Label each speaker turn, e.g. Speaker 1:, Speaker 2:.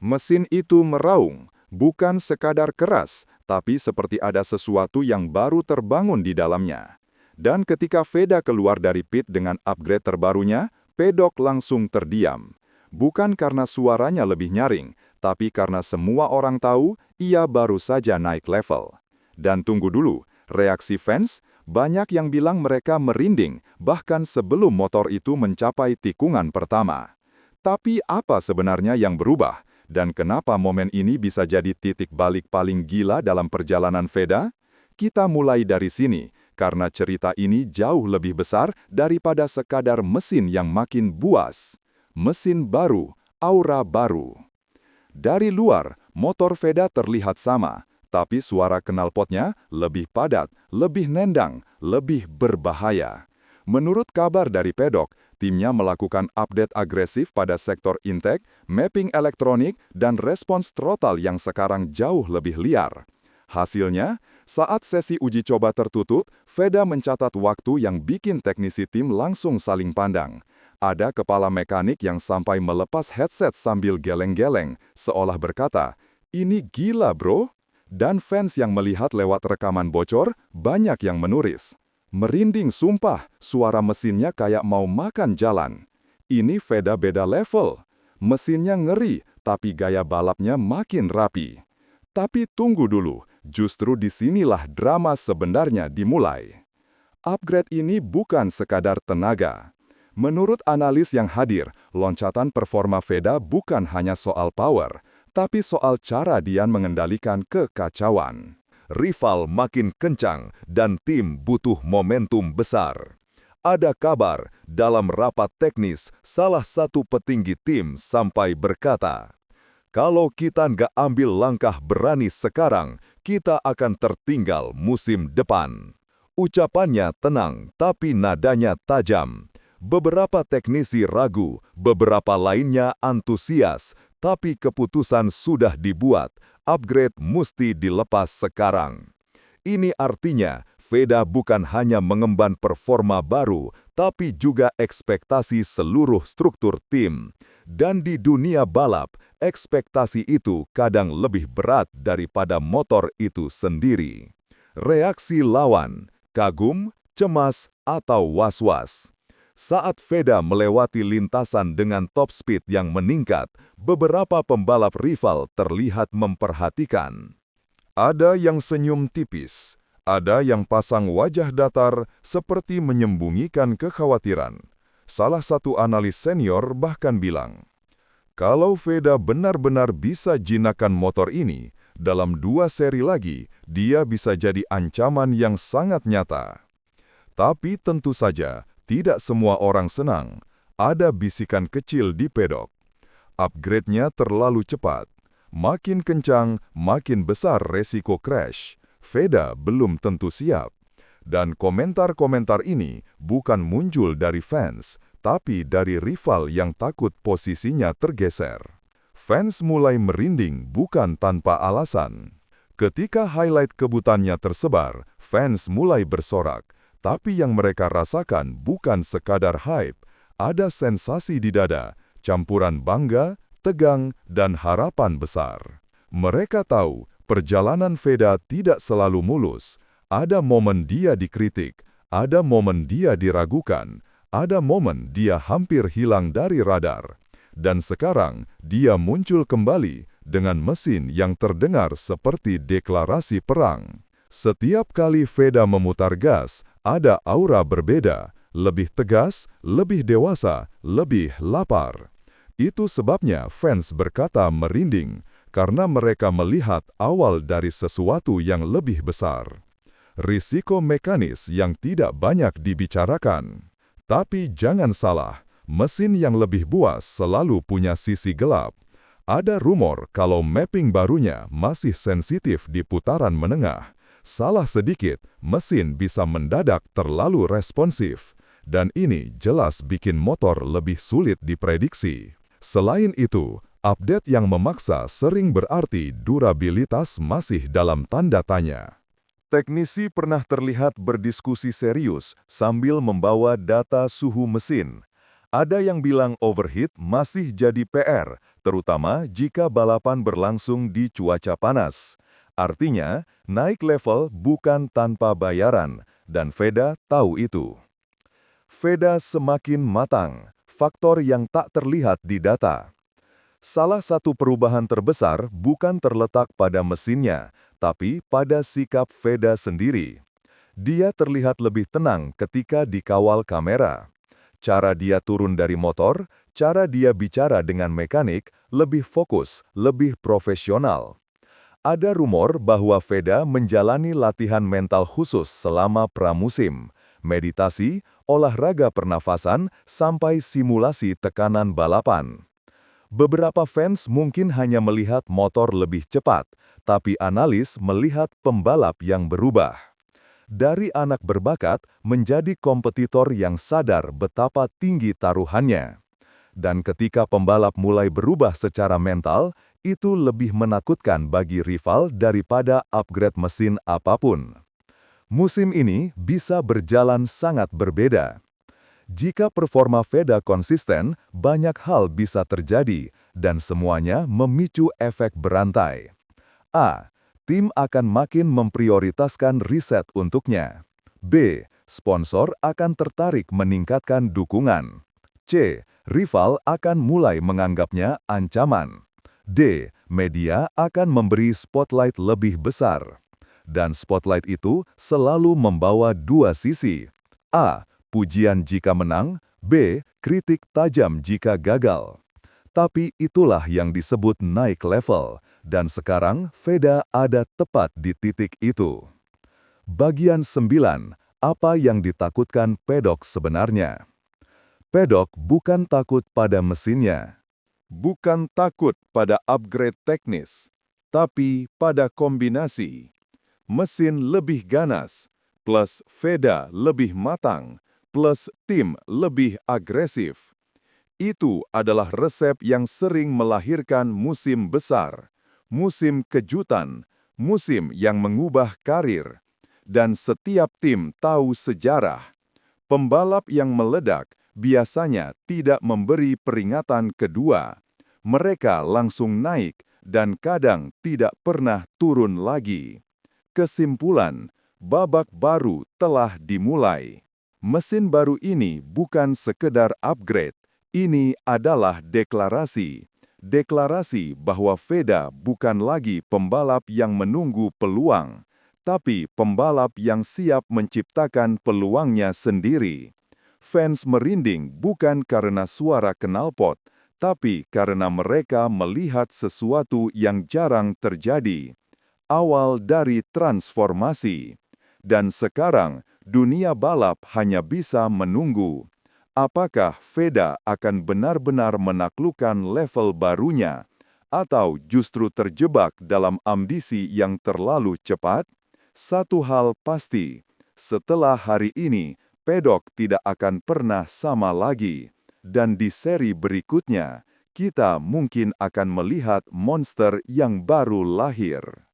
Speaker 1: Mesin itu meraung, bukan sekadar keras, tapi seperti ada sesuatu yang baru terbangun di dalamnya. Dan ketika Veda keluar dari pit dengan upgrade terbarunya, Pedok langsung terdiam. Bukan karena suaranya lebih nyaring, tapi karena semua orang tahu ia baru saja naik level. Dan tunggu dulu, reaksi fans, banyak yang bilang mereka merinding, bahkan sebelum motor itu mencapai tikungan pertama. Tapi apa sebenarnya yang berubah? Dan kenapa momen ini bisa jadi titik balik paling gila dalam perjalanan Veda? Kita mulai dari sini, karena cerita ini jauh lebih besar daripada sekadar mesin yang makin buas. Mesin baru, aura baru. Dari luar, motor Veda terlihat sama, tapi suara knalpotnya lebih padat, lebih nendang, lebih berbahaya. Menurut kabar dari pedok, timnya melakukan update agresif pada sektor intake, mapping elektronik, dan respons throttle yang sekarang jauh lebih liar. Hasilnya, saat sesi uji coba tertutup, Veda mencatat waktu yang bikin teknisi tim langsung saling pandang. Ada kepala mekanik yang sampai melepas headset sambil geleng-geleng, seolah berkata, "Ini gila bro." Dan fans yang melihat lewat rekaman bocor, banyak yang menulis, "Merinding sumpah, suara mesinnya kayak mau makan jalan." Ini Veda beda level. Mesinnya ngeri, tapi gaya balapnya makin rapi. Tapi tunggu dulu, justru disinilah drama sebenarnya dimulai. Upgrade ini bukan sekadar tenaga. Menurut analis yang hadir, loncatan performa Veda bukan hanya soal power, tapi soal cara dia mengendalikan kekacauan. Rival makin kencang dan tim butuh momentum besar. Ada kabar, dalam rapat teknis, salah satu petinggi tim sampai berkata, "Kalau kita nggak ambil langkah berani sekarang, kita akan tertinggal musim depan." Ucapannya tenang, tapi nadanya tajam. Beberapa teknisi ragu, beberapa lainnya antusias, tapi keputusan sudah dibuat, upgrade mesti dilepas sekarang. Ini artinya, Veda bukan hanya mengemban performa baru, tapi juga ekspektasi seluruh struktur tim. Dan di dunia balap, ekspektasi itu kadang lebih berat daripada motor itu sendiri. Reaksi lawan, kagum, cemas, atau was-was. Saat Veda melewati lintasan dengan top speed yang meningkat, beberapa pembalap rival terlihat memperhatikan. Ada yang senyum tipis, ada yang pasang wajah datar seperti menyembunyikan kekhawatiran. Salah satu analis senior bahkan bilang, "Kalau Veda benar-benar bisa jinakan motor ini, dalam 2 seri lagi, dia bisa jadi ancaman yang sangat nyata." Tapi tentu saja, tidak semua orang senang. Ada bisikan kecil di pedok. Upgrade-nya terlalu cepat. Makin kencang, makin besar resiko crash. Veda belum tentu siap. Dan komentar-komentar ini bukan muncul dari fans, tapi dari rival yang takut posisinya tergeser. Fans mulai merinding bukan tanpa alasan. Ketika highlight kebutannya tersebar, fans mulai bersorak. Tapi yang mereka rasakan bukan sekadar hype, ada sensasi di dada, campuran bangga, tegang, dan harapan besar. Mereka tahu perjalanan Veda tidak selalu mulus. Ada momen dia dikritik, ada momen dia diragukan, ada momen dia hampir hilang dari radar. Dan sekarang dia muncul kembali dengan mesin yang terdengar seperti deklarasi perang. Setiap kali Veda memutar gas, ada aura berbeda, lebih tegas, lebih dewasa, lebih lapar. Itu sebabnya fans berkata merinding, karena mereka melihat awal dari sesuatu yang lebih besar. Risiko mekanis yang tidak banyak dibicarakan. Tapi jangan salah, mesin yang lebih buas selalu punya sisi gelap. Ada rumor kalau mapping barunya masih sensitif di putaran menengah. Salah sedikit, mesin bisa mendadak terlalu responsif. Dan ini jelas bikin motor lebih sulit diprediksi. Selain itu, update yang memaksa sering berarti durabilitas masih dalam tanda tanya. Teknisi pernah terlihat berdiskusi serius sambil membawa data suhu mesin. Ada yang bilang overheat masih jadi PR, terutama jika balapan berlangsung di cuaca panas. Artinya, naik level bukan tanpa bayaran, dan Veda tahu itu. Veda semakin matang, faktor yang tak terlihat di data. Salah satu perubahan terbesar bukan terletak pada mesinnya, tapi pada sikap Veda sendiri. Dia terlihat lebih tenang ketika dikawal kamera. Cara dia turun dari motor, cara dia bicara dengan mekanik, lebih fokus, lebih profesional. Ada rumor bahwa Veda menjalani latihan mental khusus selama pramusim, meditasi, olahraga pernafasan, sampai simulasi tekanan balapan. Beberapa fans mungkin hanya melihat motor lebih cepat, tapi analis melihat pembalap yang berubah. Dari anak berbakat menjadi kompetitor yang sadar betapa tinggi taruhannya. Dan ketika pembalap mulai berubah secara mental, itu lebih menakutkan bagi rival daripada upgrade mesin apapun. Musim ini bisa berjalan sangat berbeda. Jika performa Veda konsisten, banyak hal bisa terjadi, dan semuanya memicu efek berantai. A. Tim akan makin memprioritaskan riset untuknya. B. Sponsor akan tertarik meningkatkan dukungan. C. Rival akan mulai menganggapnya ancaman. D. Media akan memberi spotlight lebih besar. Dan spotlight itu selalu membawa dua sisi. A. Pujian jika menang, B. Kritik tajam jika gagal. Tapi itulah yang disebut naik level, dan sekarang Veda ada tepat di titik itu. Bagian 9. Apa yang ditakutkan pedok sebenarnya? Pedok bukan takut pada mesinnya. Bukan takut pada upgrade teknis, tapi pada kombinasi. Mesin lebih ganas, plus Veda lebih matang, plus tim lebih agresif. Itu adalah resep yang sering melahirkan musim besar, musim kejutan, musim yang mengubah karir. Dan setiap tim tahu sejarah. Pembalap yang meledak biasanya tidak memberi peringatan kedua. Mereka langsung naik dan kadang tidak pernah turun lagi. Kesimpulan, babak baru telah dimulai. Mesin baru ini bukan sekedar upgrade, ini adalah deklarasi. Deklarasi bahwa Veda bukan lagi pembalap yang menunggu peluang, tapi pembalap yang siap menciptakan peluangnya sendiri. Fans merinding bukan karena suara knalpot, tapi karena mereka melihat sesuatu yang jarang terjadi. Awal dari transformasi. Dan sekarang, dunia balap hanya bisa menunggu. Apakah Veda akan benar-benar menaklukkan level barunya, atau justru terjebak dalam ambisi yang terlalu cepat? Satu hal pasti, setelah hari ini, pedok tidak akan pernah sama lagi. Dan di seri berikutnya, kita mungkin akan melihat monster yang baru lahir.